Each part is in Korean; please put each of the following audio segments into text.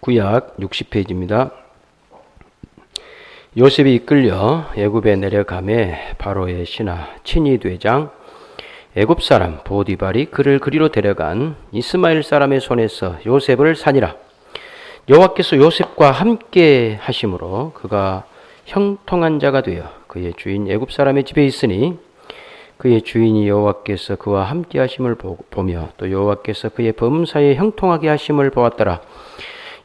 구약 60페이지입니다. 요셉이 이끌려 애굽에 내려가매 바로의 신하 친위 대장 애굽 사람 보디발이 그를 그리로 데려간 이스마엘 사람의 손에서 요셉을 산이라. 여호와께서 요셉과 함께 하심으로 그가 형통한 자가 되어 그의 주인 애굽 사람의 집에 있으니 그의 주인이 여호와께서 그와 함께 하심을 보며 또 여호와께서 그의 범사에 형통하게 하심을 보았더라.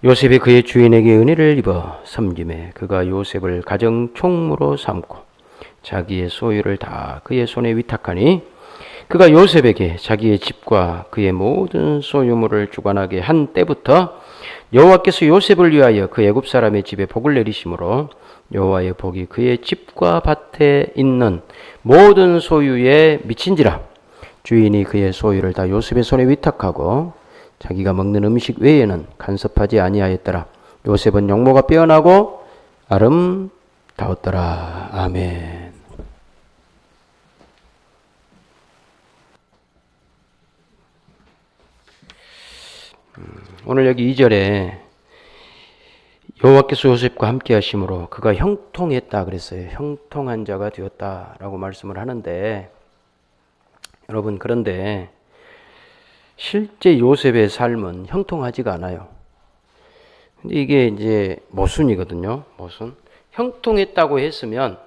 요셉이 그의 주인에게 은혜를 입어 섬김에 그가 요셉을 가정 총무로 삼고 자기의 소유를 다 그의 손에 위탁하니 그가 요셉에게 자기의 집과 그의 모든 소유물을 주관하게 한 때부터 여호와께서 요셉을 위하여 그 애굽 사람의 집에 복을 내리심으로 여호와의 복이 그의 집과 밭에 있는 모든 소유에 미친지라. 주인이 그의 소유를 다 요셉의 손에 위탁하고 자기가 먹는 음식 외에는 간섭하지 아니하였더라. 요셉은 용모가 빼어나고 아름다웠더라. 아멘. 오늘 여기 2절에 여호와께서 요셉과 함께 하심으로 그가 형통했다 그랬어요. 형통한 자가 되었다라고 말씀을 하는데, 여러분, 그런데 실제 요셉의 삶은 형통하지가 않아요. 근데 이게 이제 모순이거든요. 모순. 형통했다고 했으면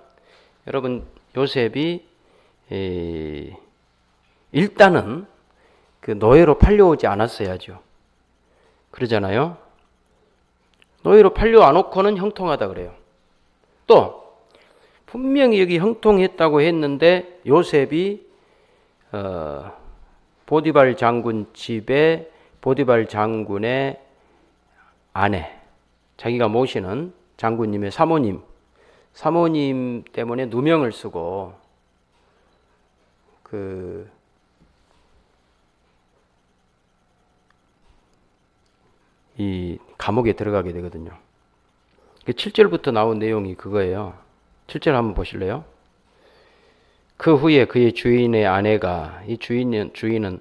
여러분, 요셉이 일단은 그 노예로 팔려오지 않았어야죠. 그러잖아요. 노예로 팔려 안 놓고는 형통하다 그래요. 또 분명히 여기 형통했다고 했는데 요셉이 보디발 장군 집에 보디발 장군의 아내, 자기가 모시는 장군님의 사모님 때문에 누명을 쓰고 이 감옥에 들어가게 되거든요. 7절부터 나온 내용이 그거예요. 7절 한번 보실래요? 그 후에 그의 주인의 아내가, 이 주인은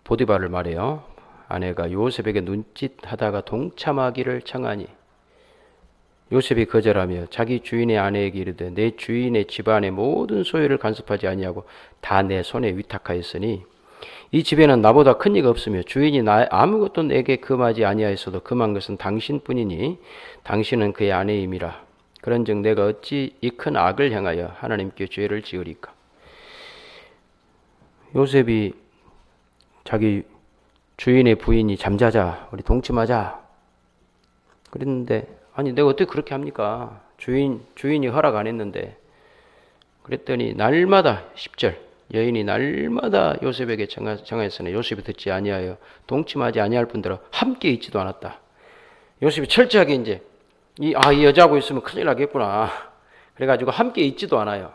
보디발을 말해요. 아내가 요셉에게 눈짓하다가 동참하기를 청하니 요셉이 거절하며 자기 주인의 아내에게 이르되 내 주인의 집안의 모든 소유를 간섭하지 아니하고 다 내 손에 위탁하였으니 이 집에는 나보다 큰 이가 없으며 주인이 아무것도 내게 금하지 아니하였어도 금한 것은 당신뿐이니 당신은 그의 아내임이라. 그런즉 내가 어찌 이 큰 악을 행하여 하나님께 죄를 지으리까. 요셉이 자기 주인의 부인이 잠자자, 우리 동침하자 그랬는데, 아니 내가 어떻게 그렇게 합니까? 주인이 허락 안 했는데. 그랬더니 날마다 10절 여인이 날마다 요셉에게 청하였으나 요셉이 듣지 아니하여 동침하지 아니할 뿐더러 함께 있지도 않았다. 요셉이 철저하게 이제 이 여자하고 있으면 큰일 나겠구나. 그래가지고 함께 있지도 않아요.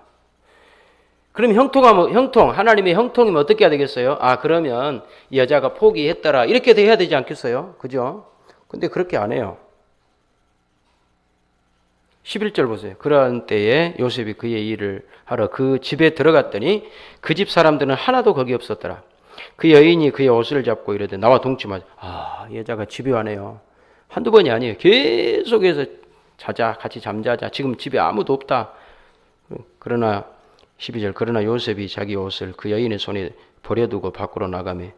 그럼 하나님의 형통이면 어떻게 해야 되겠어요? 그러면 이 여자가 포기했더라. 이렇게 해야 되지 않겠어요? 그죠? 근데 그렇게 안 해요. 11절 보세요. 그러한 때에 요셉이 그의 일을 하러 그 집에 들어갔더니 그 집 사람들은 하나도 거기 없었더라. 그 여인이 그의 옷을 잡고 이르되 나와 동침하자. 이 여자가 집에 와네요. 한두 번이 아니에요. 계속해서 같이 잠자자. 지금 집에 아무도 없다. 그러나 12절 그러나 요셉이 자기 옷을 그 여인의 손에 버려두고 밖으로 나가매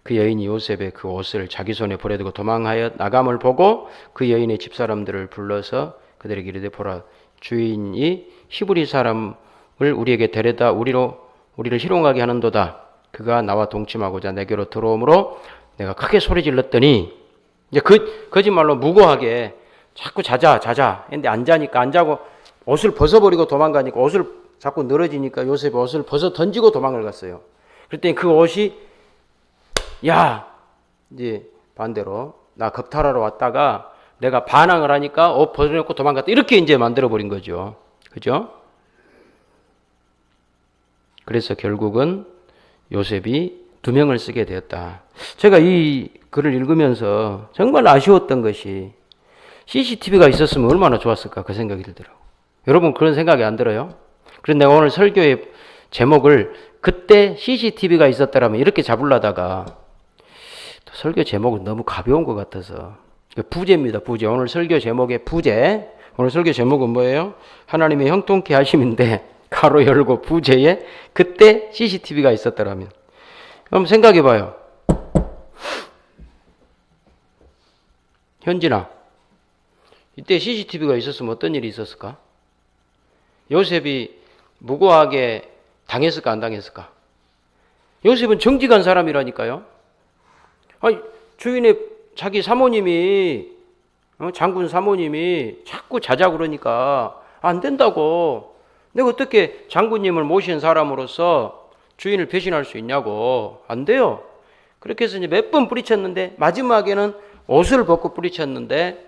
그 여인이 요셉의 그 옷을 자기 손에 버려두고 도망하여 나감을 보고 그 여인의 집사람들을 불러서 그들에게 이르되 보라, 주인이 히브리 사람을 우리에게 데려다 우리를 희롱하게 하는도다. 그가 나와 동침하고자 내게로 들어오므로 내가 크게 소리 질렀더니, 이제 거짓말로 무고하게 자꾸 자자. 근데 안 자니까, 안 자고 옷을 벗어버리고 도망가니까 옷을 자꾸 늘어지니까 요셉이 옷을 벗어 던지고 도망을 갔어요. 그랬더니 그 옷이 이제 반대로 나 겁탈하러 왔다가 내가 반항을 하니까 옷 벗어놓고 도망갔다. 이렇게 이제 만들어버린 거죠. 그죠? 그래서 결국은 요셉이 누명을 쓰게 되었다. 제가 이 글을 읽으면서 정말 아쉬웠던 것이 CCTV가 있었으면 얼마나 좋았을까 그 생각이 들더라고요. 여러분 그런 생각이 안 들어요? 그래서 내가 오늘 설교의 제목을 그때 CCTV가 있었더라면 이렇게 잡으려다가 설교 제목은 너무 가벼운 것 같아서 부재입니다. 부재. 오늘 설교 제목의 부재. 오늘 설교 제목은 뭐예요? 하나님의 형통케 하심인데 가로 열고 부재에 그때 CCTV가 있었더라면. 그럼 생각해 봐요. 현진아, 이때 CCTV가 있었으면 어떤 일이 있었을까? 요셉이 무고하게 당했을까 안 당했을까? 요셉은 정직한 사람이라니까요. 아니, 주인의 자기 사모님이 장군 사모님이 자꾸 자자 그러니까 안 된다고. 내가 어떻게 장군님을 모신 사람으로서 주인을 배신할 수 있냐고. 안 돼요. 그렇게 해서 이제 몇 번 뿌리쳤는데 마지막에는 옷을 벗고 뿌리쳤는데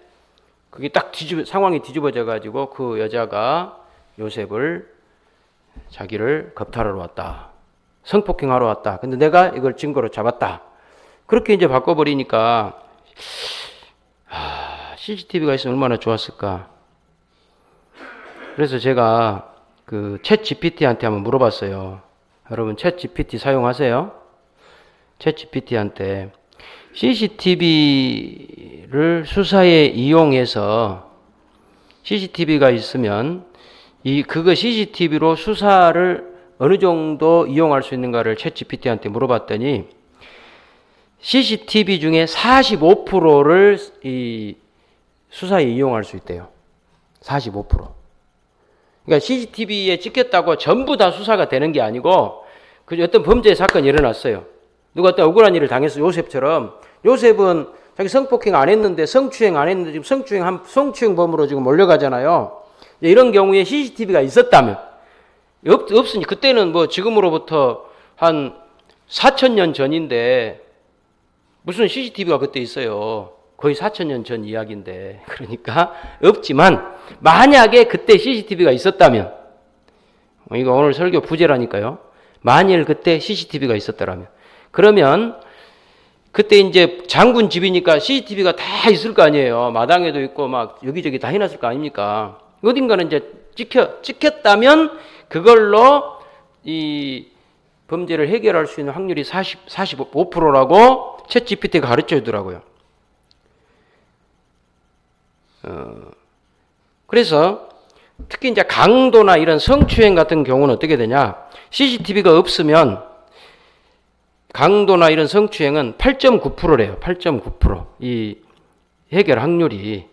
그게 딱 상황이 뒤집어져 가지고 그 여자가 요셉을 자기를 겁탈하러 왔다. 성폭행하러 왔다. 근데 내가 이걸 증거로 잡았다. 그렇게 이제 바꿔버리니까 CCTV가 있으면 얼마나 좋았을까. 그래서 제가 그 챗 GPT한테 한번 물어봤어요. 여러분 챗 GPT 사용하세요? 챗 GPT한테 CCTV를 수사에 이용해서 CCTV가 있으면 그거 CCTV로 수사를 어느 정도 이용할 수 있는가를 챗 GPT한테 물어봤더니 CCTV 중에 45%를 이 수사에 이용할 수 있대요. 45%. 그러니까 CCTV에 찍혔다고 전부 다 수사가 되는 게 아니고 어떤 범죄 사건이 일어났어요. 누가 어떤 억울한 일을 당했어. 요셉처럼. 요셉은 자기 성폭행 안 했는데 성추행 안 했는데 지금 성추행범으로 지금 몰려가잖아요. 이런 경우에 CCTV가 있었다면 없으니 그때는 뭐 지금으로부터 한 4,000년 전인데 무슨 CCTV가 그때 있어요. 거의 4,000년 전 이야기인데. 그러니까 없지만 만약에 그때 CCTV가 있었다면 이거 오늘 설교 부제라니까요. 만일 그때 CCTV가 있었더라면 그러면 그때 이제 장군 집이니까 CCTV가 다 있을 거 아니에요. 마당에도 있고 막 여기저기 다 해놨을 거 아닙니까? 어딘가는 이제 찍혔다면 그걸로 이 범죄를 해결할 수 있는 확률이 45%라고 챗 GPT가 가르쳐 주더라고요. 그래서 특히 이제 강도나 이런 성추행 같은 경우는 어떻게 되냐? CCTV가 없으면 강도나 이런 성추행은 8.9%래요. 8.9%. 이 해결 확률이.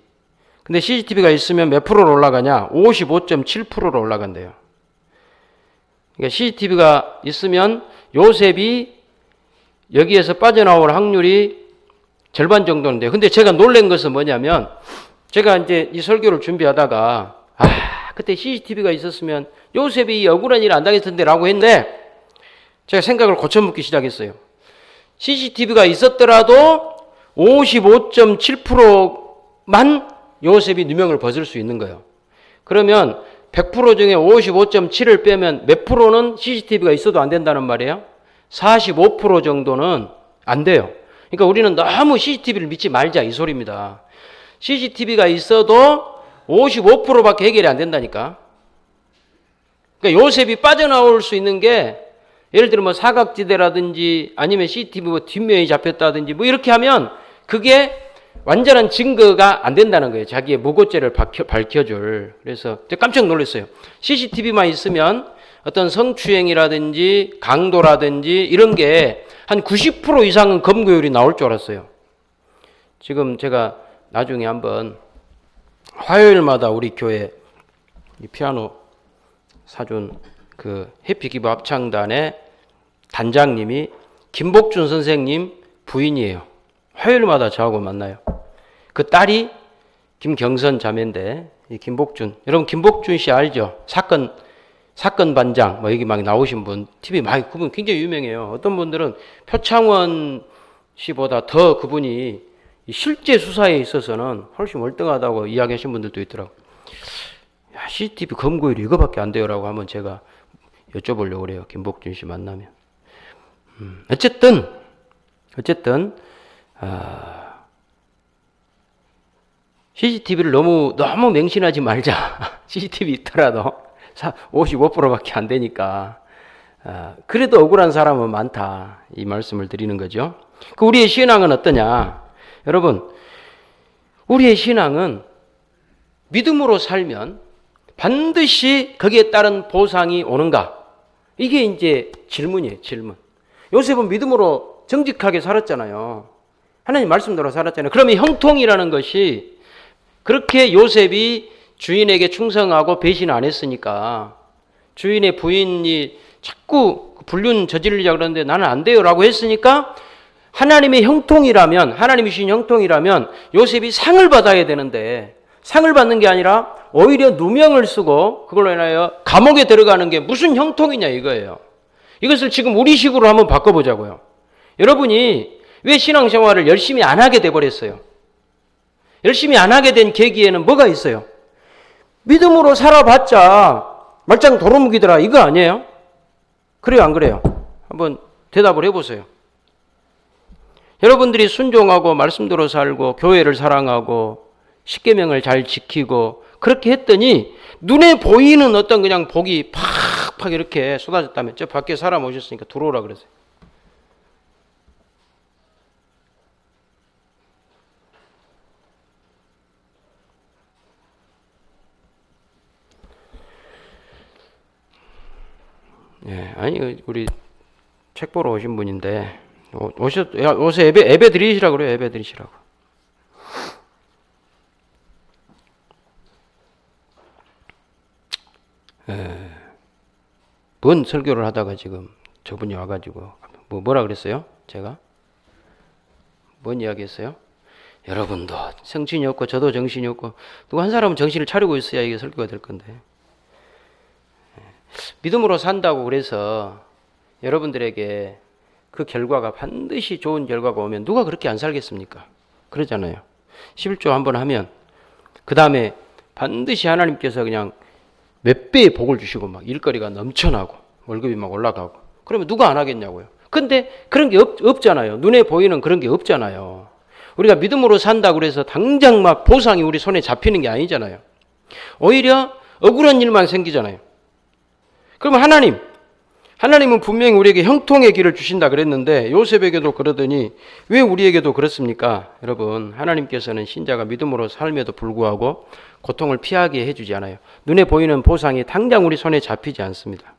근데 CCTV가 있으면 몇 프로로 올라가냐? 55.7%로 올라간대요. 그러니까 CCTV가 있으면 요셉이 여기에서 빠져나올 확률이 절반 정도인데요. 근데 제가 놀란 것은 뭐냐면 제가 이제 이 설교를 준비하다가 그때 CCTV가 있었으면 요셉이 억울한 일 안 당했을 텐데 라고 했는데 제가 생각을 고쳐묻기 시작했어요. CCTV가 있었더라도 55.7%만 요셉이 누명을 벗을 수 있는 거예요. 그러면 100% 중에 55.7을 빼면 몇 프로는 CCTV가 있어도 안 된다는 말이에요? 45% 정도는 안 돼요. 그러니까 우리는 너무 CCTV를 믿지 말자 이 소리입니다. CCTV가 있어도 55%밖에 해결이 안 된다니까. 그러니까 요셉이 빠져나올 수 있는 게 예를 들어 뭐 사각지대라든지 아니면 CCTV 뭐 뒷면이 잡혔다든지 뭐 이렇게 하면 그게 완전한 증거가 안 된다는 거예요. 자기의 무고죄를 밝혀줄. 그래서 깜짝 놀랐어요. CCTV만 있으면 어떤 성추행이라든지 강도라든지 이런 게 한 90% 이상은 검거율이 나올 줄 알았어요. 지금 제가 나중에 한번 화요일마다 우리 교회 이 피아노 사준 그 해피기부 합창단의 단장님이 김복준 선생님 부인이에요. 화요일마다 저하고 만나요. 그 딸이 김경선 자매인데 이 김복준, 여러분 김복준 씨 알죠? 사건 반장 뭐 여기 막 나오신 분 TV 많이 그분 굉장히 유명해요. 어떤 분들은 표창원 씨보다 더 그분이 실제 수사에 있어서는 훨씬 월등하다고 이야기하신 분들도 있더라고요. 야, CCTV 검거율이 이거밖에 안 돼요라고 하면 제가 여쭤보려고 그래요. 김복준 씨 만나면. 어쨌든 CCTV를 너무 맹신하지 말자. CCTV 있더라도 55%밖에 안 되니까. 그래도 억울한 사람은 많다. 이 말씀을 드리는 거죠. 그 우리의 신앙은 어떠냐? 여러분, 우리의 신앙은 믿음으로 살면 반드시 거기에 따른 보상이 오는가? 이게 이제 질문이에요, 질문. 요셉은 믿음으로 정직하게 살았잖아요. 하나님 말씀대로 살았잖아요. 그러면 형통이라는 것이 그렇게 요셉이 주인에게 충성하고 배신 안 했으니까 주인의 부인이 자꾸 불륜 저지르려고 그러는데 나는 안 돼요 라고 했으니까 하나님의 형통이라면, 하나님이 주신 형통이라면 요셉이 상을 받아야 되는데 상을 받는 게 아니라 오히려 누명을 쓰고 그걸로 인하여 감옥에 들어가는 게 무슨 형통이냐 이거예요. 이것을 지금 우리식으로 한번 바꿔보자고요. 여러분이 왜 신앙생활을 열심히 안 하게 돼버렸어요? 열심히 안 하게 된 계기에는 뭐가 있어요? 믿음으로 살아봤자 말짱 도루묵이더라 이거 아니에요? 그래요 안 그래요? 한번 대답을 해보세요. 여러분들이 순종하고 말씀대로 살고 교회를 사랑하고 십계명을 잘 지키고 그렇게 했더니 눈에 보이는 어떤 그냥 복이 팍팍 이렇게 쏟아졌다면 저 밖에 사람 오셨으니까 들어오라 그러세요. 예, 아니 우리 책 보러 오신 분인데 오서 예배 드리시라고 그래요. 예배 드리시라고. 뭔 설교를 하다가 지금 저분이 와가지고 뭐라 그랬어요? 제가 뭔 이야기했어요? 여러분도 정신이 없고 저도 정신이 없고 누구 한 사람은 정신을 차리고 있어야 이게 설교가 될 건데 믿음으로 산다고 그래서 여러분들에게 그 결과가 반드시 좋은 결과가 오면 누가 그렇게 안 살겠습니까? 그러잖아요. 11조 한번 하면 그 다음에 반드시 하나님께서 그냥 몇 배의 복을 주시고 막 일거리가 넘쳐나고 월급이 막 올라가고 그러면 누가 안 하겠냐고요. 근데 그런 게 없잖아요. 눈에 보이는 그런 게 없잖아요. 우리가 믿음으로 산다고 그래서 당장 막 보상이 우리 손에 잡히는 게 아니잖아요. 오히려 억울한 일만 생기잖아요. 그러면 하나님은 분명히 우리에게 형통의 길을 주신다 그랬는데 요셉에게도 그러더니 왜 우리에게도 그렇습니까? 여러분, 하나님께서는 신자가 믿음으로 삶에도 불구하고 고통을 피하게 해주지 않아요. 눈에 보이는 보상이 당장 우리 손에 잡히지 않습니다.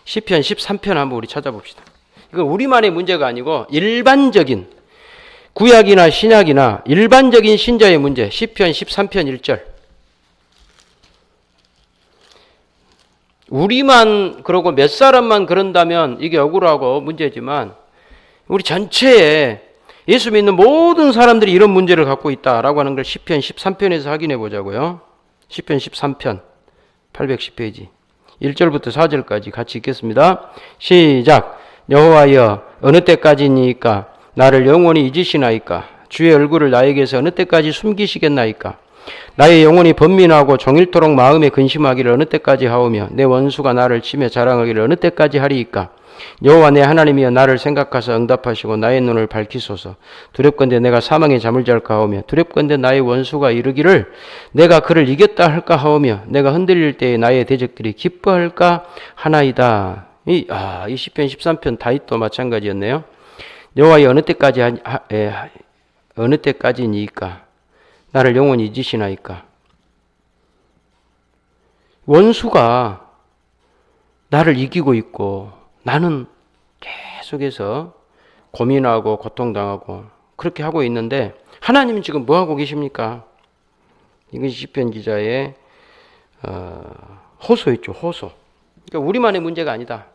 시편 13편 한번 우리 찾아봅시다. 이건 우리만의 문제가 아니고 일반적인 구약이나 신약이나 일반적인 신자의 문제. 시편 13편 1절. 우리만 그러고 몇 사람만 그런다면 이게 억울하고 문제지만 우리 전체에 예수 믿는 모든 사람들이 이런 문제를 갖고 있다라고 하는 걸 시편 13편에서 확인해 보자고요. 시편 13편 810페이지 1절부터 4절까지 같이 읽겠습니다. 시작. 여호와여 어느 때까지니까 나를 영원히 잊으시나이까? 주의 얼굴을 나에게서 어느 때까지 숨기시겠나이까? 나의 영혼이 번민하고 종일토록 마음에 근심하기를 어느 때까지 하오며 내 원수가 나를 치며 자랑하기를 어느 때까지 하리이까? 여호와 내 하나님이여 나를 생각하사 응답하시고 나의 눈을 밝히소서. 두렵건대 내가 사망에 잠을 잘까 하오며 두렵건대 나의 원수가 이르기를 내가 그를 이겼다 할까 하오며 내가 흔들릴 때에 나의 대적들이 기뻐할까 하나이다. 이 시편 13편 다윗도 마찬가지였네요. 여호와여 어느 때까지니까 나를 영원히 잊으시나이까? 원수가 나를 이기고 있고 나는 계속해서 고민하고 고통당하고 그렇게 하고 있는데 하나님은 지금 뭐 하고 계십니까? 이것이 시편 기자의 호소였죠. 호소. 그러니까 우리만의 문제가 아니다.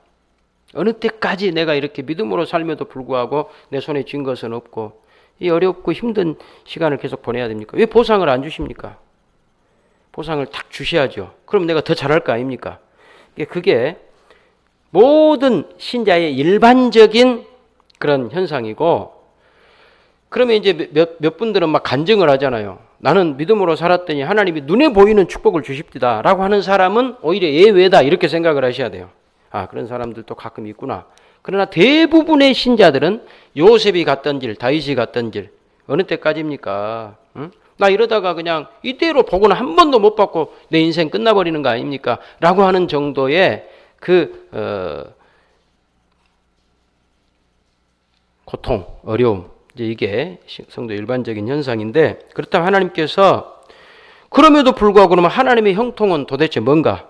어느 때까지 내가 이렇게 믿음으로 살며도 불구하고 내 손에 쥔 것은 없고 이 어렵고 힘든 시간을 계속 보내야 됩니까? 왜 보상을 안 주십니까? 보상을 딱 주셔야죠. 그럼 내가 더 잘할 거 아닙니까? 그게 모든 신자의 일반적인 그런 현상이고 그러면 이제 몇 분들은 막 간증을 하잖아요. 나는 믿음으로 살았더니 하나님이 눈에 보이는 축복을 주십니다 라고 하는 사람은 오히려 예외다 이렇게 생각을 하셔야 돼요. 그런 사람들도 가끔 있구나. 그러나 대부분의 신자들은 요셉이 갔던 길, 다윗이 갔던 길 어느 때까지입니까? 응? 나 이러다가 그냥 이대로 복은 한 번도 못 받고 내 인생 끝나버리는 거 아닙니까? 라고 하는 정도의 고통, 어려움 이제 이게 성도 일반적인 현상인데, 그렇다면 하나님께서 그럼에도 불구하고 그러면 하나님의 형통은 도대체 뭔가?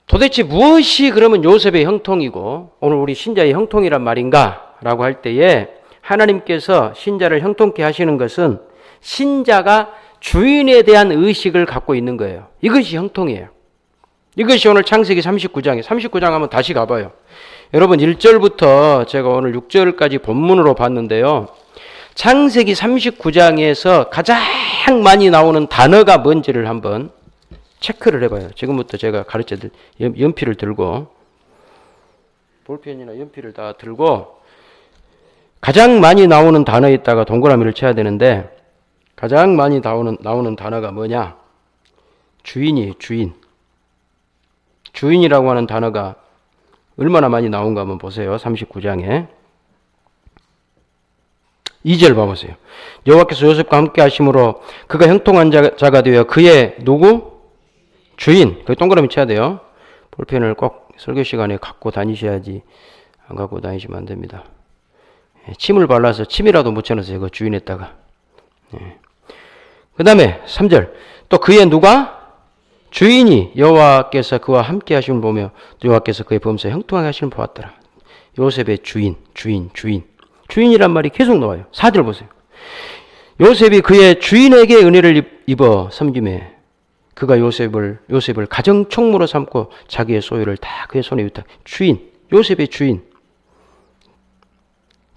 도대체 무엇이 그러면 요셉의 형통이고 오늘 우리 신자의 형통이란 말인가? 라고 할 때에 하나님께서 신자를 형통케 하시는 것은 신자가 주인에 대한 의식을 갖고 있는 거예요. 이것이 형통이에요. 이것이 오늘 창세기 39장에 39장 한번 다시 가봐요. 여러분 1절부터 제가 오늘 6절까지 본문으로 봤는데요. 창세기 39장에서 가장 많이 나오는 단어가 뭔지를 한번 체크를 해봐요. 지금부터 제가 가르쳐드릴 연필을 들고 볼펜이나 연필을 다 들고 가장 많이 나오는 단어에다가 동그라미를 쳐야 되는데 가장 많이 나오는 단어가 뭐냐? 주인이에요. 주인. 주인이라고 하는 단어가 얼마나 많이 나온가 한번 보세요. 39장에 2절 봐보세요. 여호와께서 요셉과 함께 하심으로 그가 형통한 자가 되어 그의 누구? 주인. 거기 동그라미 쳐야 돼요. 볼펜을 꼭 설교 시간에 갖고 다니셔야지 안 갖고 다니시면 안 됩니다. 침을 발라서 침이라도 묻혀놓으세요. 그 주인에다가. 그 다음에 3절 또 그의 누가? 주인이 여호와께서 그와 함께 하심을 보며 여호와께서 그의 범사에 형통하게 하심을 보았더라. 요셉의 주인이란 말이 계속 나와요. 4절 보세요. 요셉이 그의 주인에게 은혜를 입어 섬김에 그가 요셉을 가정 총무로 삼고 자기의 소유를 다 그의 손에 위탁. 주인, 요셉의 주인.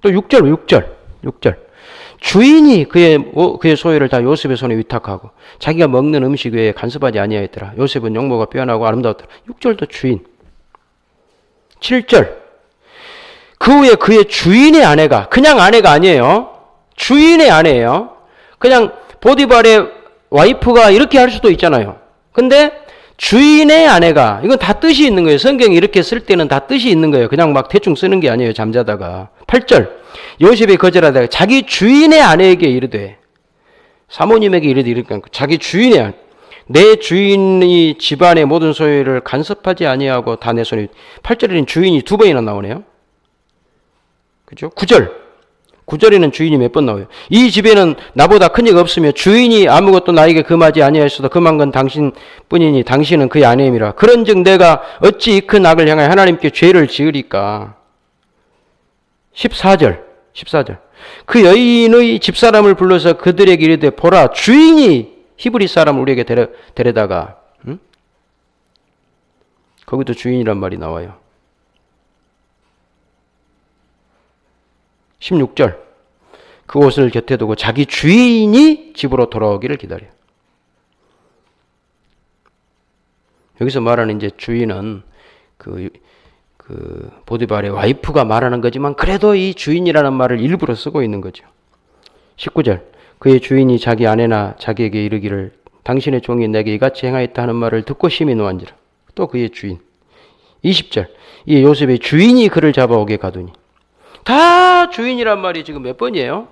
또 6절. 주인이 그의 소유를 다 요셉의 손에 위탁하고 자기가 먹는 음식 외에 간섭하지 아니하였더라. 요셉은 용모가 빼어나고 아름다웠더라. 6절도 주인. 7절. 그 후에 그의 주인의 아내가 그냥 아내가 아니에요. 주인의 아내예요. 그냥 보디발의 와이프가 이렇게 할 수도 있잖아요. 근데 주인의 아내가 이건 다 뜻이 있는 거예요. 성경이 이렇게 쓸 때는 다 뜻이 있는 거예요. 그냥 막 대충 쓰는 게 아니에요. 잠자다가. 8절. 요셉이 거절하다가 자기 주인의 아내에게 이르되 사모님에게 이르되 자기 주인의 아내 내 주인이 집안의 모든 소유를 간섭하지 아니하고 다 내 손에 8절에는 주인이 두 번이나 나오네요. 그죠? 9절에는 주인이 몇 번 나와요. 이 집에는 나보다 큰 이가 없으며 주인이 아무것도 나에게 금하지 아니하였어도 금한 건 당신뿐이니 당신은 그의 아내임이라. 그런즉 내가 어찌 이 큰 악을 향하여 하나님께 죄를 지으리까. 14절 그 여인의 집사람을 불러서 그들에게 이르되 보라 주인이 히브리 사람을 우리에게 데려다가 거기도 주인이란 말이 나와요. 16절 그 옷을 곁에 두고 자기 주인이 집으로 돌아오기를 기다려. 여기서 말하는 이제 주인은 그 보디발의 와이프가 말하는 거지만 그래도 이 주인이라는 말을 일부러 쓰고 있는 거죠. 19절 그의 주인이 자기 아내나 자기에게 이르기를 당신의 종이 내게 이같이 행하였다 하는 말을 듣고 심히 노한지라. 또 그의 주인. 20절 이 요셉의 주인이 그를 잡아오게 가두니. 다 주인이란 말이 지금 몇 번이에요?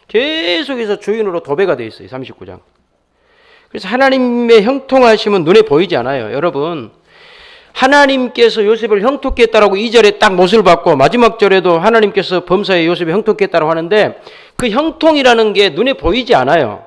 계속해서 주인으로 도배가 되어 있어요. 39장. 그래서 하나님의 형통하심은 눈에 보이지 않아요. 여러분 하나님께서 요셉을 형통케 했다라고 2절에 딱 못을 받고 마지막 절에도 하나님께서 범사에 요셉을 형통케 했다라고 하는데 그 형통이라는 게 눈에 보이지 않아요.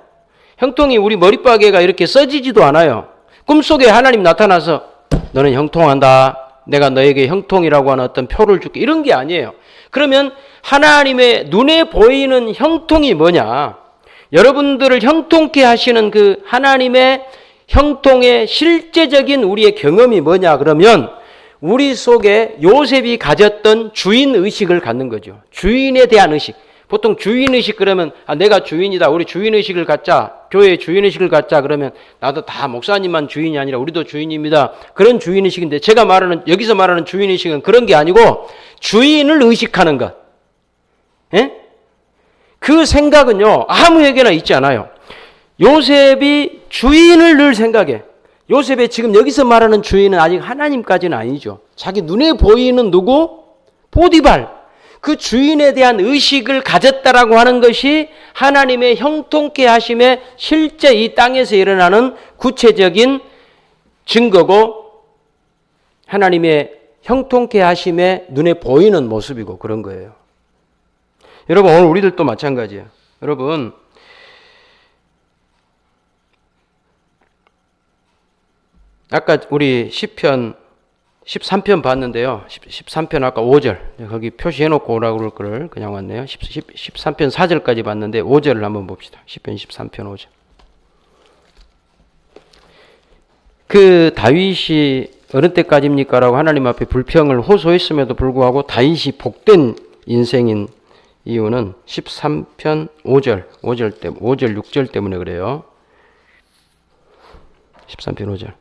형통이 우리 머리바게가 이렇게 써지지도 않아요. 꿈속에 하나님 나타나서 너는 형통한다. 내가 너에게 형통이라고 하는 어떤 표를 줄게. 이런 게 아니에요. 그러면 하나님의 눈에 보이는 형통이 뭐냐? 여러분들을 형통케 하시는 그 하나님의 형통의 실제적인 우리의 경험이 뭐냐 그러면 우리 속에 요셉이 가졌던 주인의식을 갖는 거죠. 주인에 대한 의식. 보통 주인의식 그러면 내가 주인이다. 우리 주인의식을 갖자. 교회의 주인의식을 갖자. 그러면 나도 다 목사님만 주인이 아니라 우리도 주인입니다. 그런 주인의식인데 제가 여기서 말하는 주인의식은 그런 게 아니고 주인을 의식하는 것. 예? 그 생각은요. 아무에게나 있지 않아요. 요셉이 주인을 늘 생각해. 요셉의 지금 여기서 말하는 주인은 아직 하나님까지는 아니죠. 자기 눈에 보이는 누구? 보디발. 그 주인에 대한 의식을 가졌다라고 하는 것이 하나님의 형통케 하심의 실제 이 땅에서 일어나는 구체적인 증거고 하나님의 형통케 하심의 눈에 보이는 모습이고 그런 거예요. 여러분 오늘 우리들도 마찬가지예요. 여러분 아까 우리 시편 13편 봤는데요. 13편 아까 5절 거기 표시해놓고 오라고 그럴 거를 그냥 왔네요. 13편 4절까지 봤는데 5절을 한번 봅시다. 시편 13편 5절. 그 다윗이 어느 때까지입니까? 라고 하나님 앞에 불평을 호소했음에도 불구하고 다윗이 복된 인생인 이유는 13편 5절 6절 때문에 그래요. 13편 5절.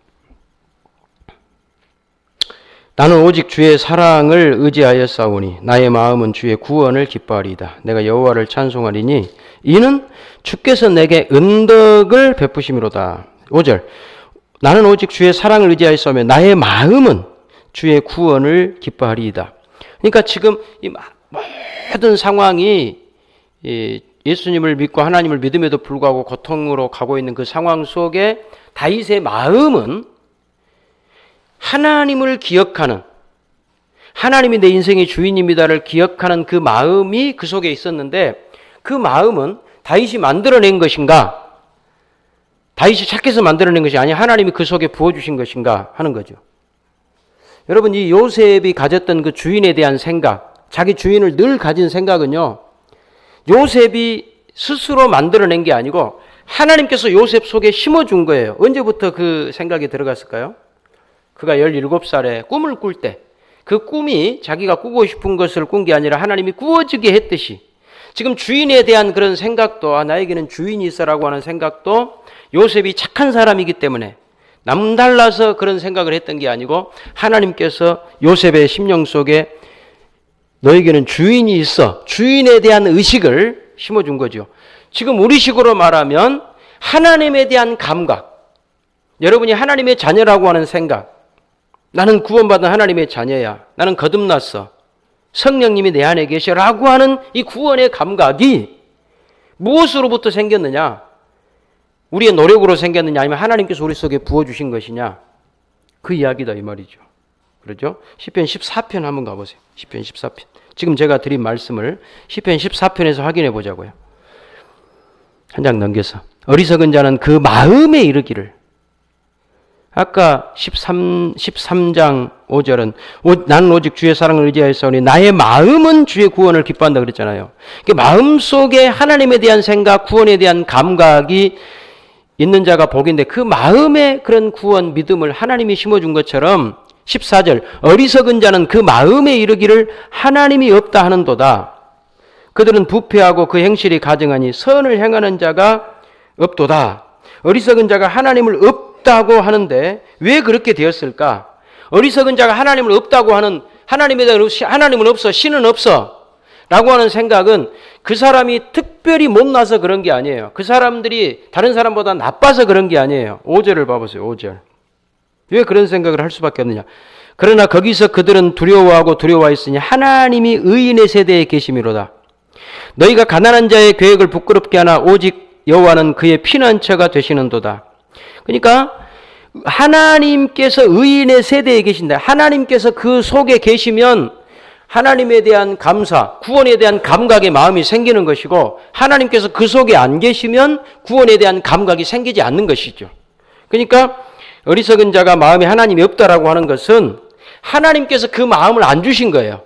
나는 오직 주의 사랑을 의지하여 싸우니 나의 마음은 주의 구원을 기뻐하리이다. 내가 여호와를 찬송하리니 이는 주께서 내게 은덕을 베푸심이로다. 5절. 나는 오직 주의 사랑을 의지하여 싸우며 나의 마음은 주의 구원을 기뻐하리이다. 그러니까 지금 이 모든 상황이 예수님을 믿고 하나님을 믿음에도 불구하고 고통으로 가고 있는 그 상황 속에 다윗의 마음은 하나님을 기억하는, 하나님이 내 인생의 주인입니다를 기억하는 그 마음이 그 속에 있었는데 그 마음은 다윗이 만들어낸 것인가? 다윗이 착해서 만들어낸 것이 아니라 하나님이 그 속에 부어주신 것인가 하는 거죠. 여러분 이 요셉이 가졌던 그 주인에 대한 생각, 자기 주인을 늘 가진 생각은요. 요셉이 스스로 만들어낸 게 아니고 하나님께서 요셉 속에 심어준 거예요. 언제부터 그 생각이 들어갔을까요? 그가 17살에 꿈을 꿀 때 그 꿈이 자기가 꾸고 싶은 것을 꾼 게 아니라 하나님이 꾸어지게 했듯이 지금 주인에 대한 그런 생각도 나에게는 주인이 있어라고 하는 생각도 요셉이 착한 사람이기 때문에 남달라서 그런 생각을 했던 게 아니고 하나님께서 요셉의 심령 속에 너에게는 주인이 있어 주인에 대한 의식을 심어준 거죠. 지금 우리식으로 말하면 하나님에 대한 감각, 여러분이 하나님의 자녀라고 하는 생각, 나는 구원받은 하나님의 자녀야, 나는 거듭났어, 성령님이 내 안에 계셔라고 하는 이 구원의 감각이 무엇으로부터 생겼느냐? 우리의 노력으로 생겼느냐 아니면 하나님께서 우리 속에 부어주신 것이냐? 그 이야기다 이 말이죠. 그렇죠? 시편 14편 한번 가보세요. 시편 14편. 지금 제가 드린 말씀을 시편 14편에서 확인해 보자고요. 한 장 넘겨서. 어리석은 자는 그 마음에 이르기를. 아까 13장 5절은 나는 오직 주의 사랑을 의지하였사오니 나의 마음은 주의 구원을 기뻐한다 그랬잖아요. 마음속에 하나님에 대한 생각, 구원에 대한 감각이 있는 자가 복인데 그 마음에 그런 구원, 믿음을 하나님이 심어준 것처럼 14절 어리석은 자는 그 마음에 이르기를 하나님이 없다 하는도다. 그들은 부패하고 그 행실이 가증하니 선을 행하는 자가 없도다. 어리석은 자가 하나님을 없다고 하는데 왜 그렇게 되었을까? 어리석은 자가 하나님을 없다고 하는, 하나님에 대한 하나님은 없어, 신은 없어 라고 하는 생각은 그 사람이 특별히 못나서 그런 게 아니에요. 그 사람들이 다른 사람보다 나빠서 그런 게 아니에요. 5절을 봐보세요. 5절. 왜 그런 생각을 할 수밖에 없느냐? 그러나 거기서 그들은 두려워하고 두려워했으니 하나님이 의인의 세대에 계심이로다. 너희가 가난한 자의 계획을 부끄럽게 하나 오직 여호와는 그의 피난처가 되시는도다. 그러니까 하나님께서 의인의 세대에 계신다. 하나님께서 그 속에 계시면 하나님에 대한 감사, 구원에 대한 감각의 마음이 생기는 것이고 하나님께서 그 속에 안 계시면 구원에 대한 감각이 생기지 않는 것이죠. 그러니까 어리석은 자가 마음에 하나님이 없다라고 하는 것은 하나님께서 그 마음을 안 주신 거예요.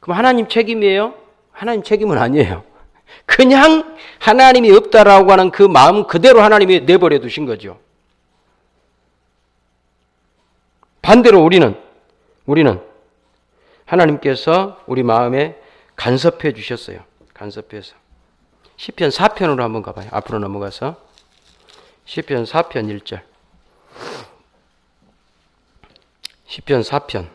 그럼 하나님 책임이에요? 하나님 책임은 아니에요. 그냥 하나님이 없다라고 하는 그 마음 그대로 하나님이 내버려 두신 거죠. 반대로 우리는 하나님께서 우리 마음에 간섭해 주셨어요. 간섭해서. 시편 4편으로 한번 가봐요. 앞으로 넘어가서. 시편 4편 1절. 시편 4편.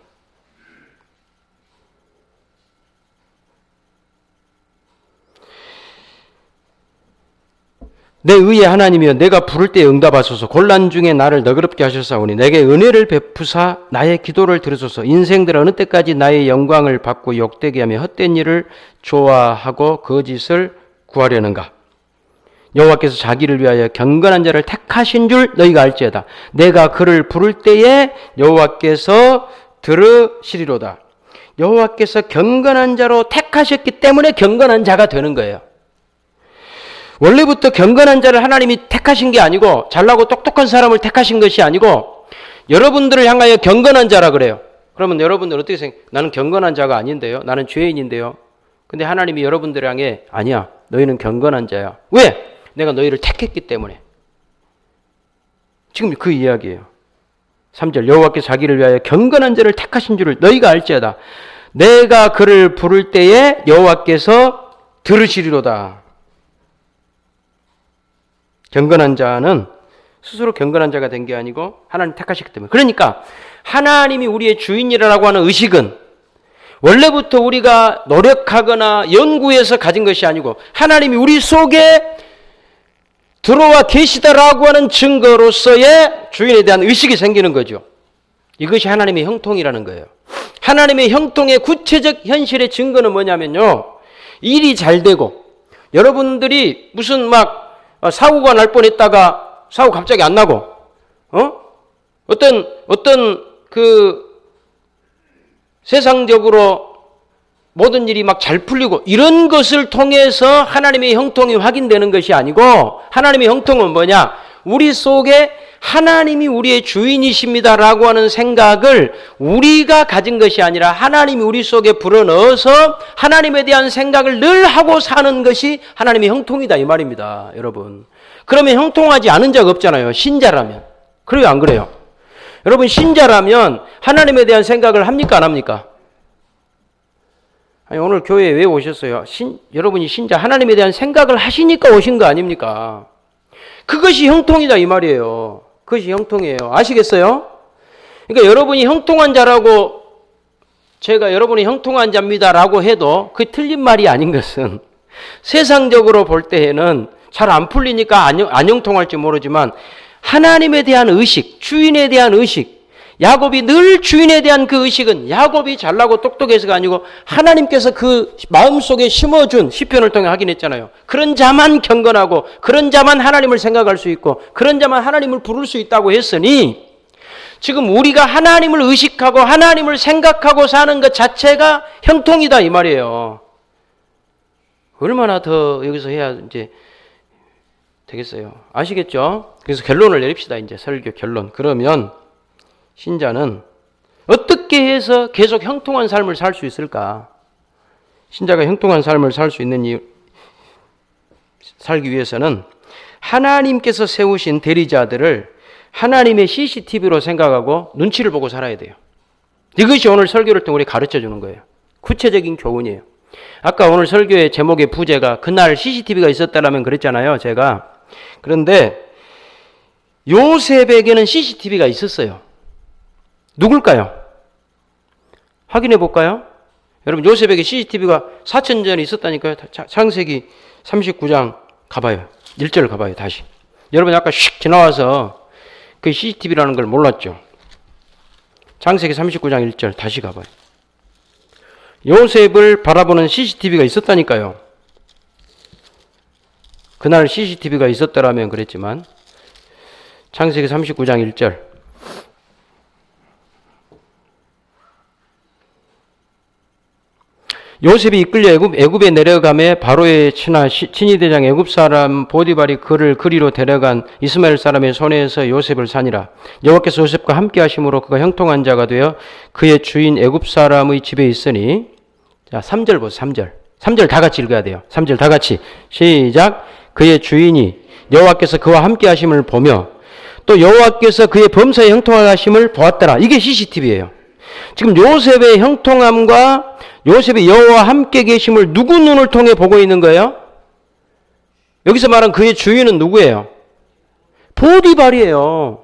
내 의의 하나님이여 내가 부를 때 응답하소서. 곤란 중에 나를 너그럽게 하셨사오니 내게 은혜를 베푸사 나의 기도를 들으소서. 인생들 어느 때까지 나의 영광을 받고 욕되게 하며 헛된 일을 좋아하고 거짓을 구하려는가. 여호와께서 자기를 위하여 경건한 자를 택하신 줄 너희가 알지어다. 내가 그를 부를 때에 여호와께서 들으시리로다. 여호와께서 경건한 자로 택하셨기 때문에 경건한 자가 되는 거예요. 원래부터 경건한 자를 하나님이 택하신 게 아니고 잘나고 똑똑한 사람을 택하신 것이 아니고 여러분들을 향하여 경건한 자라 그래요. 그러면 여러분들 어떻게 생각해요? 나는 경건한 자가 아닌데요. 나는 죄인인데요. 근데 하나님이 여러분들을 향해 아니야. 너희는 경건한 자야. 왜? 내가 너희를 택했기 때문에. 지금 그 이야기예요. 3절 여호와께서 자기를 위하여 경건한 자를 택하신 줄을 너희가 알지어다. 내가 그를 부를 때에 여호와께서 들으시리로다. 경건한 자는 스스로 경건한 자가 된 게 아니고 하나님 택하셨기 때문에. 그러니까 하나님이 우리의 주인이라고 하는 의식은 원래부터 우리가 노력하거나 연구해서 가진 것이 아니고 하나님이 우리 속에 들어와 계시다라고 하는 증거로서의 주인에 대한 의식이 생기는 거죠. 이것이 하나님의 형통이라는 거예요. 하나님의 형통의 구체적 현실의 증거는 뭐냐면요. 일이 잘 되고 여러분들이 무슨 막 사고가 날 뻔했다가 사고 갑자기 안 나고 어떤 그 세상적으로 모든 일이 막 잘 풀리고 이런 것을 통해서 하나님의 형통이 확인되는 것이 아니고 하나님의 형통은 뭐냐? 우리 속에 하나님이 우리의 주인이십니다라고 하는 생각을 우리가 가진 것이 아니라 하나님이 우리 속에 불어넣어서 하나님에 대한 생각을 늘 하고 사는 것이 하나님의 형통이다 이 말입니다. 여러분. 그러면 형통하지 않은 자가 없잖아요. 신자라면. 그래요 안 그래요? 여러분 신자라면 하나님에 대한 생각을 합니까 안 합니까? 아니, 오늘 교회에 왜 오셨어요? 여러분이 신자 하나님에 대한 생각을 하시니까 오신 거 아닙니까? 그것이 형통이다 이 말이에요. 그것이 형통이에요. 아시겠어요? 그러니까 여러분이 형통한 자라고 제가 여러분이 형통한 자입니다라고 해도 그게 틀린 말이 아닌 것은 세상적으로 볼 때에는 잘 안 풀리니까 안 형통할지 모르지만 하나님에 대한 의식, 주인에 대한 의식, 야곱이 늘 주인에 대한 그 의식은 야곱이 잘나고 똑똑해서가 아니고 하나님께서 그 마음속에 심어준 시편을 통해 확인했잖아요. 그런 자만 경건하고 그런 자만 하나님을 생각할 수 있고 그런 자만 하나님을 부를 수 있다고 했으니 지금 우리가 하나님을 의식하고 하나님을 생각하고 사는 것 자체가 형통이다 이 말이에요. 얼마나 더 여기서 해야 이제 되겠어요. 아시겠죠? 그래서 결론을 내립시다. 이제 설교 결론. 그러면 신자는 어떻게 해서 계속 형통한 삶을 살 수 있을까? 신자가 형통한 삶을 살 수 있는 이유, 살기 위해서는 하나님께서 세우신 대리자들을 하나님의 CCTV로 생각하고 눈치를 보고 살아야 돼요. 이것이 오늘 설교를 통해 우리 가르쳐 주는 거예요. 구체적인 교훈이에요. 아까 오늘 설교의 제목의 부제가 그날 CCTV가 있었다라면 그랬잖아요. 제가. 그런데 요셉에게는 CCTV가 있었어요. 누굴까요? 확인해 볼까요? 여러분 요셉에게 CCTV가 4천 전에 있었다니까요. 창세기 39장 가봐요. 1절 가봐요. 다시. 여러분 아까 슉 지나와서 그 CCTV라는 걸 몰랐죠. 창세기 39장 1절 다시 가봐요. 요셉을 바라보는 CCTV가 있었다니까요. 그날 CCTV가 있었더라면 그랬지만 창세기 39장 1절 요셉이 이끌려 애굽에 내려가매 바로의 친위 대장 애굽 사람 보디발이 그를 그리로 데려간 이스마엘 사람의 손에서 요셉을 사니라. 여호와께서 요셉과 함께 하심으로 그가 형통한 자가 되어 그의 주인 애굽 사람의 집에 있으니. 자, 3절 보세요. 3절. 3절 다 같이 읽어야 돼요. 3절 다 같이. 시작. 그의 주인이 여호와께서 그와 함께 하심을 보며 또 여호와께서 그의 범사에 형통하심을 보았더라. 이게 CCTV예요. 지금 요셉의 형통함과 요셉이 여호와와 함께 계심을 누구 눈을 통해 보고 있는 거예요? 여기서 말한 그의 주인은 누구예요? 보디발이에요.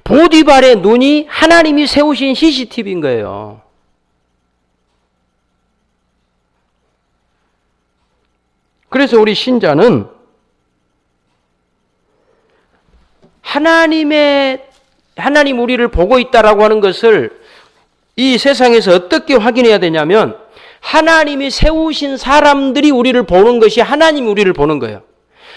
보디발의 눈이 하나님이 세우신 CCTV인 거예요. 그래서 우리 신자는 하나님 우리를 보고 있다라고 하는 것을 이 세상에서 어떻게 확인해야 되냐면 하나님이 세우신 사람들이 우리를 보는 것이 하나님 우리를 보는 거예요.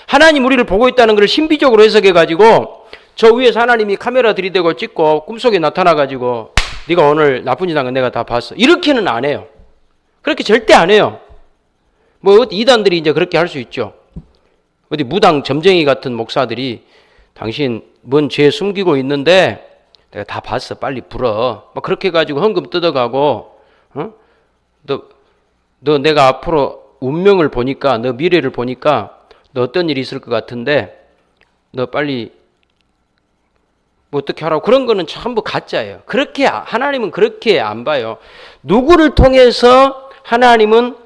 하나님 우리를 보고 있다는 것을 신비적으로 해석해가지고 저 위에서 하나님이 카메라 들이대고 찍고 꿈속에 나타나가지고 네가 오늘 나쁜 짓 한 거 내가 다 봤어. 이렇게는 안 해요. 그렇게 절대 안 해요. 뭐 이단들이 이제 그렇게 할 수 있죠. 어디 무당 점쟁이 같은 목사들이 당신 뭔 죄 숨기고 있는데 내가 다 봤어. 빨리 불어. 막 그렇게 해가지고 헌금 뜯어가고, 너 내가 앞으로 운명을 보니까, 너 미래를 보니까 너 어떤 일이 있을 것 같은데 너 빨리 뭐 어떻게 하라고. 그런 거는 전부 가짜예요. 그렇게 하나님은 그렇게 안 봐요. 누구를 통해서 하나님은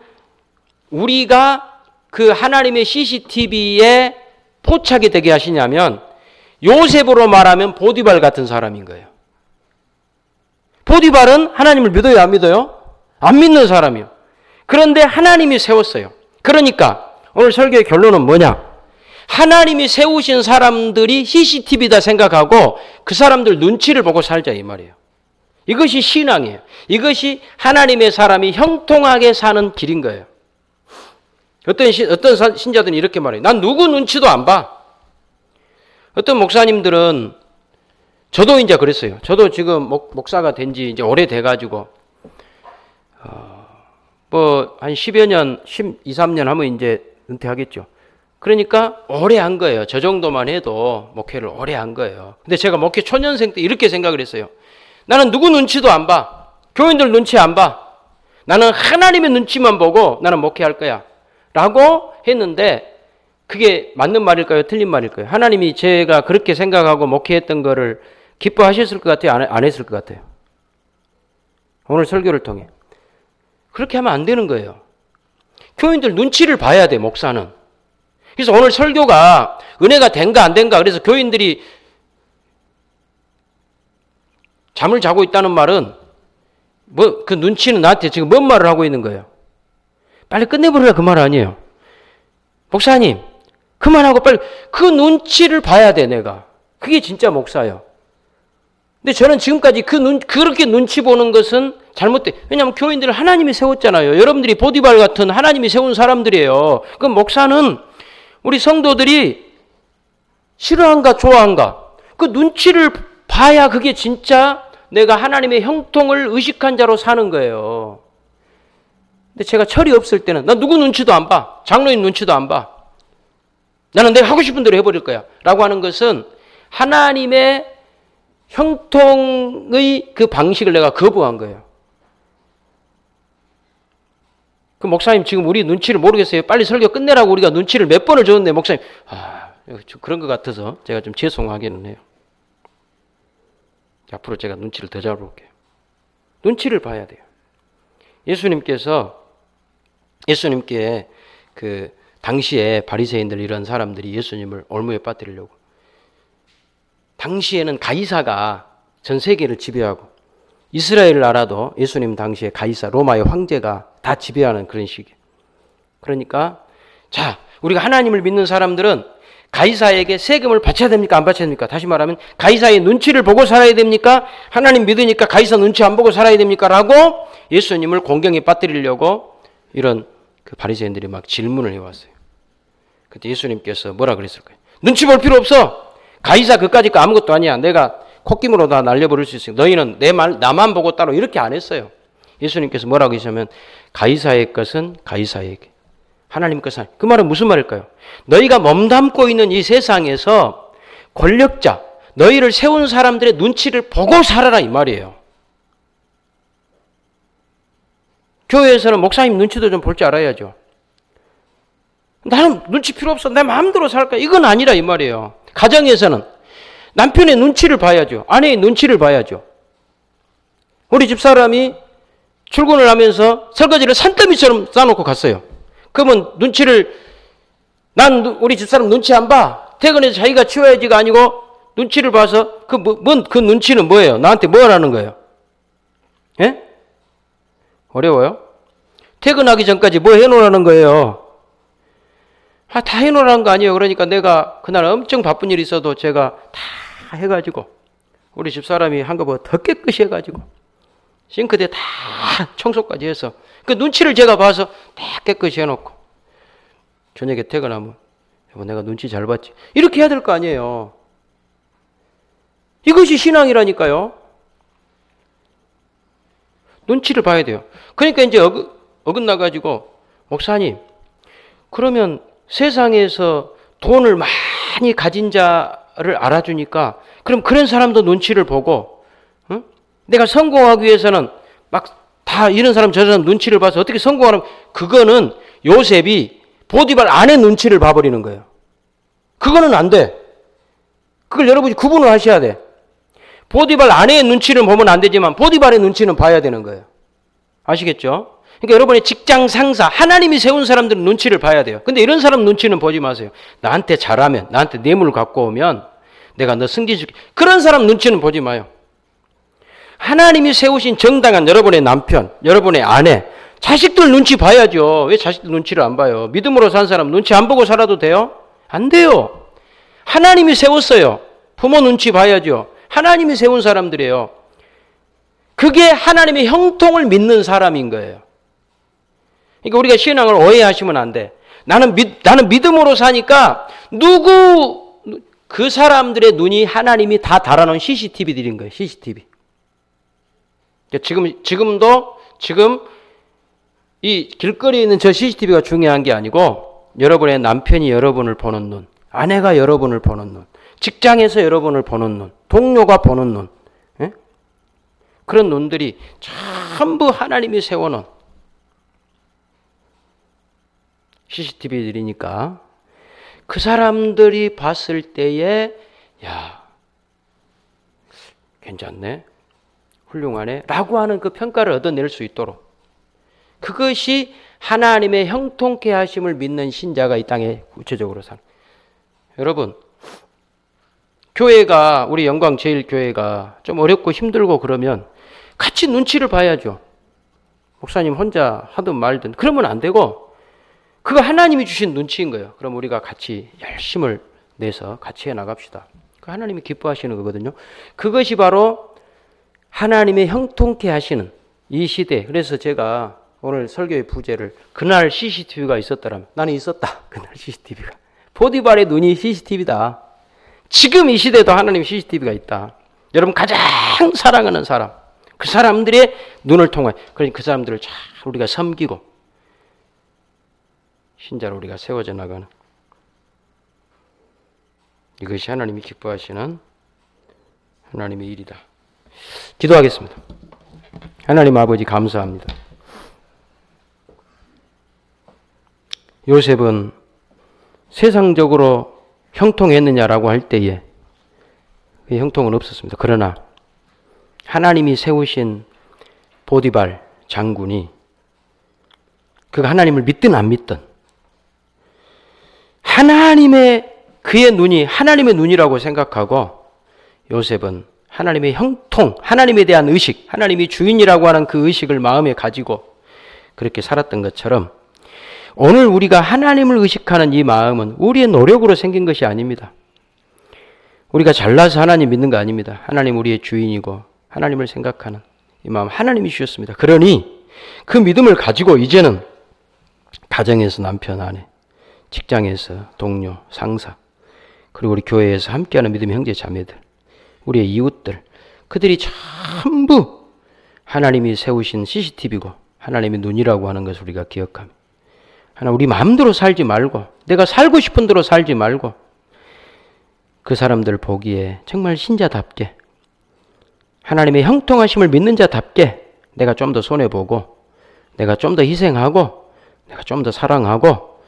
우리가 그 하나님의 CCTV에 포착이 되게 하시냐면 요셉으로 말하면 보디발 같은 사람인 거예요. 보디발은 하나님을 믿어요, 안 믿어요? 안 믿는 사람이요. 그런데 하나님이 세웠어요. 그러니까 오늘 설교의 결론은 뭐냐? 하나님이 세우신 사람들이 CCTV다 생각하고 그 사람들 눈치를 보고 살자 이 말이에요. 이것이 신앙이에요. 이것이 하나님의 사람이 형통하게 사는 길인 거예요. 어떤 신자들은 이렇게 말해요. 난 누구 눈치도 안 봐. 어떤 목사님들은, 저도 이제 그랬어요. 저도 지금 목사가 된 지 이제 오래 돼가지고, 한 10여 년, 12, 13년 하면 이제 은퇴하겠죠. 그러니까 오래 한 거예요. 저 정도만 해도 목회를 오래 한 거예요. 근데 제가 목회 초년생 때 이렇게 생각을 했어요. 나는 누구 눈치도 안 봐. 교인들 눈치 안 봐. 나는 하나님의 눈치만 보고 나는 목회할 거야. 라고 했는데 그게 맞는 말일까요? 틀린 말일까요? 하나님이 제가 그렇게 생각하고 목회했던 거를 기뻐하셨을 것 같아요? 안 했을 것 같아요? 오늘 설교를 통해. 그렇게 하면 안 되는 거예요. 교인들 눈치를 봐야 돼, 목사는. 그래서 오늘 설교가 은혜가 된가 안 된가, 그래서 교인들이 잠을 자고 있다는 말은 그 눈치는 나한테 지금 뭔 말을 하고 있는 거예요? 빨리 끝내버리라 그 말 아니에요. 목사님 그만하고 빨리 그 눈치를 봐야 돼. 내가 그게 진짜 목사예요. 근데 저는 지금까지 그렇게 눈치 보는 것은 잘못돼. 왜냐하면 교인들을 하나님이 세웠잖아요. 여러분들이 보디발 같은 하나님이 세운 사람들이에요. 그럼 목사는 우리 성도들이 싫어한가 좋아한가 그 눈치를 봐야 그게 진짜 내가 하나님의 형통을 의식한 자로 사는 거예요. 근데 제가 철이 없을 때는 난 누구 눈치도 안 봐. 장로님 눈치도 안 봐. 나는 내가 하고 싶은 대로 해버릴 거야. 라고 하는 것은 하나님의 형통의 그 방식을 내가 거부한 거예요. 그 목사님 지금 우리 눈치를 모르겠어요. 빨리 설교 끝내라고 우리가 눈치를 몇 번을 줬는데 목사님 그런 것 같아서 제가 좀 죄송하기는 해요. 앞으로 제가 눈치를 더 잘 볼게요. 눈치를 봐야 돼요. 예수님께 그 당시에 바리새인들 이런 사람들이 예수님을 올무에 빠뜨리려고, 당시에는 가이사가 전 세계를 지배하고 이스라엘 나라도 예수님 당시에 가이사 로마의 황제가 다 지배하는 그런 시기. 그러니까 자, 우리가 하나님을 믿는 사람들은 가이사에게 세금을 바쳐야 됩니까? 안 바쳐야 됩니까? 다시 말하면 가이사의 눈치를 보고 살아야 됩니까? 하나님 믿으니까 가이사 눈치 안 보고 살아야 됩니까? 라고 예수님을 공경에 빠뜨리려고 이런 그 바리새인들이 막 질문을 해왔어요. 그때 예수님께서 뭐라 그랬을까요? 눈치 볼 필요 없어. 가이사 그까짓 거 아무것도 아니야. 내가 콧김으로 다 날려버릴 수 있으니까 너희는 내 말 나만 보고 따로 이렇게 안 했어요. 예수님께서 뭐라고 하시냐면 가이사의 것은 가이사에게, 하나님 것은 그 말은 무슨 말일까요? 너희가 몸담고 있는 이 세상에서 권력자, 너희를 세운 사람들의 눈치를 보고 살아라 이 말이에요. 교회에서는 목사님 눈치도 좀 볼 줄 알아야죠. 나는 눈치 필요 없어. 내 마음대로 살 거야. 이건 아니라 이 말이에요. 가정에서는 남편의 눈치를 봐야죠. 아내의 눈치를 봐야죠. 우리 집사람이 출근을 하면서 설거지를 산더미처럼 싸놓고 갔어요. 그러면 우리 집사람 눈치 안 봐. 퇴근해서 자기가 치워야지가 아니고 눈치를 봐서 그 눈치는 뭐예요? 나한테 뭐 하라는 거예요? 예? 어려워요? 퇴근하기 전까지 뭐 해놓으라는 거예요? 다 해놓으라는 거 아니에요. 그러니까 내가 그날 엄청 바쁜 일이 있어도 제가 다 해가지고 우리 집사람이 한 것보다 더 깨끗이 해가지고 싱크대 다 청소까지 해서 그 눈치를 제가 봐서 다 깨끗이 해놓고 저녁에 퇴근하면 여보 내가 눈치 잘 봤지? 이렇게 해야 될 거 아니에요. 이것이 신앙이라니까요. 눈치를 봐야 돼요. 그러니까 이제 어긋나가지고, 목사님, 그러면 세상에서 돈을 많이 가진 자를 알아주니까, 그럼 그런 사람도 눈치를 보고, 응? 내가 성공하기 위해서는 막 다 이런 사람 저 사람 눈치를 봐서 어떻게 성공하는, 그거는 요셉이 보디발 아내 눈치를 봐버리는 거예요. 그거는 안 돼. 그걸 여러분이 구분을 하셔야 돼. 보디발 아내의 눈치를 보면 안 되지만 보디발의 눈치는 봐야 되는 거예요. 아시겠죠? 그러니까 여러분의 직장 상사, 하나님이 세운 사람들은 눈치를 봐야 돼요. 근데 이런 사람 눈치는 보지 마세요. 나한테 잘하면, 나한테 뇌물 갖고 오면 내가 너 승진시킬게. 그런 사람 눈치는 보지 마요. 하나님이 세우신 정당한 여러분의 남편, 여러분의 아내, 자식들 눈치 봐야죠. 왜 자식들 눈치를 안 봐요? 믿음으로 산 사람 눈치 안 보고 살아도 돼요? 안 돼요. 하나님이 세웠어요. 부모 눈치 봐야죠. 하나님이 세운 사람들이에요. 그게 하나님의 형통을 믿는 사람인 거예요. 그러니까 우리가 신앙을 오해하시면 안 돼. 나는 믿음으로 사니까 그 사람들의 눈이 하나님이 다 달아놓은 CCTV들인 거예요. CCTV. 지금 이 길거리에 있는 저 CCTV가 중요한 게 아니고 여러분의 남편이 여러분을 보는 눈, 아내가 여러분을 보는 눈, 직장에서 여러분을 보는 눈, 동료가 보는 눈, 예? 그런 눈들이 전부 하나님이 세워놓은 CCTV들이니까 그 사람들이 봤을 때에 야, 괜찮네, 훌륭하네 라고 하는 그 평가를 얻어낼 수 있도록, 그것이 하나님의 형통케 하심을 믿는 신자가 이 땅에 구체적으로 사는. 여러분, 교회가, 우리 영광제일교회가 좀 어렵고 힘들고 그러면 같이 눈치를 봐야죠. 목사님 혼자 하든 말든 그러면 안 되고, 그거 하나님이 주신 눈치인 거예요. 그럼 우리가 같이 열심을 내서 같이 해나갑시다. 하나님이 기뻐하시는 거거든요. 그것이 바로 하나님의 형통케 하시는 이 시대. 그래서 제가 오늘 설교의 부제를 그날 CCTV가 있었더라면, 나는 있었다. 그날 CCTV가. 보디발의 눈이 CCTV다. 지금 이 시대도 하나님 CCTV가 있다. 여러분 가장 사랑하는 사람, 그 사람들의 눈을 통해, 그러니 그 사람들을 잘 우리가 섬기고 신자로 우리가 세워져 나가는, 이것이 하나님이 기뻐하시는 하나님의 일이다. 기도하겠습니다. 하나님 아버지 감사합니다. 요셉은 세상적으로 형통했느냐라고 할 때에 그 형통은 없었습니다. 그러나 하나님이 세우신 보디발 장군이 그가 하나님을 믿든 안 믿든 그의 눈이 하나님의 눈이라고 생각하고 요셉은 하나님의 형통, 하나님에 대한 의식, 하나님이 주인이라고 하는 그 의식을 마음에 가지고 그렇게 살았던 것처럼 오늘 우리가 하나님을 의식하는 이 마음은 우리의 노력으로 생긴 것이 아닙니다. 우리가 잘나서 하나님 믿는 거 아닙니다. 하나님 우리의 주인이고 하나님을 생각하는 이 마음 하나님이 주셨습니다. 그러니 그 믿음을 가지고 이제는 가정에서 남편, 아내, 직장에서 동료, 상사, 그리고 우리 교회에서 함께하는 믿음의 형제 자매들, 우리의 이웃들, 그들이 전부 하나님이 세우신 CCTV고 하나님의 눈이라고 하는 것을 우리가 기억하며, 하나 우리 마음대로 살지 말고 내가 살고 싶은 대로 살지 말고 그 사람들 보기에 정말 신자답게 하나님의 형통하심을 믿는 자답게 내가 좀 더 손해보고 내가 좀 더 희생하고 내가 좀 더 사랑하고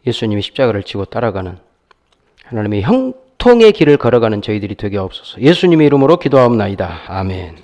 예수님이 십자가를 지고 따라가는 하나님의 형통의 길을 걸어가는 저희들이 되게 없어서 예수님의 이름으로 기도하옵나이다. 아멘.